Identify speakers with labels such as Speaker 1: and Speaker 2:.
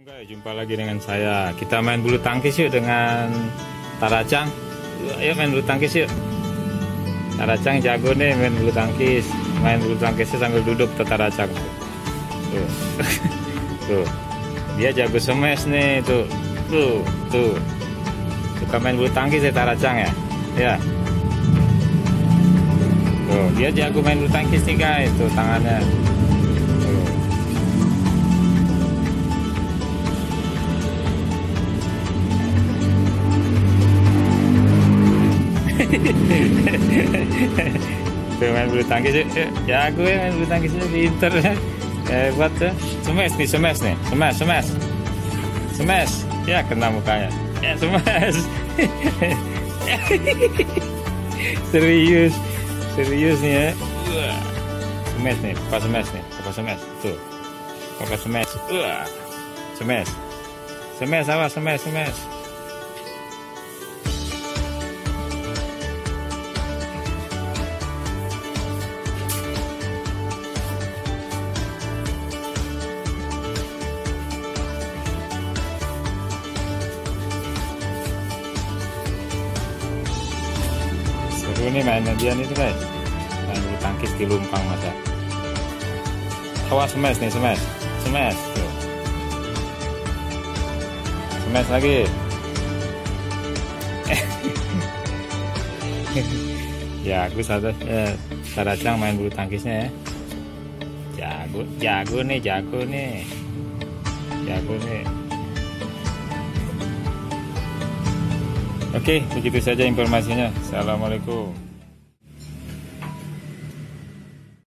Speaker 1: Guys, jumpa lagi dengan saya. Kita main bulu tangkis yuk dengan Taracang. Ayo main bulu tangkis yuk. Taracang jago nih main bulu tangkis. Main bulu tangkisnya sambil duduk tuh Taracang. Tuh. Tuh. Dia jago smash nih tuh. Tuh. Suka main bulu tangkis ya Taracang ya. Ya. Tuh, dia jago main bulu tangkis nih guys. Tuh tangannya. Tuh main bulu tangkis yuk. Jago ya main bulu tangkisnya, pinter ya. Hebat ya. Smash nih. Smash. Ya kena mukanya. Ya smash. Serius nih ya. Smash nih. Papa smash. Tuh. Papa smash. Smash. Smash. Seru nih mainan dia nih tuh guys. Main bulu tangkis di lumpang masa. Awas smash nih, smash. Tuh. Smash lagi. Ya aku sadar Taracang main bulu tangkisnya ya. Jago nih. Oke, begitu saja informasinya. Assalamualaikum.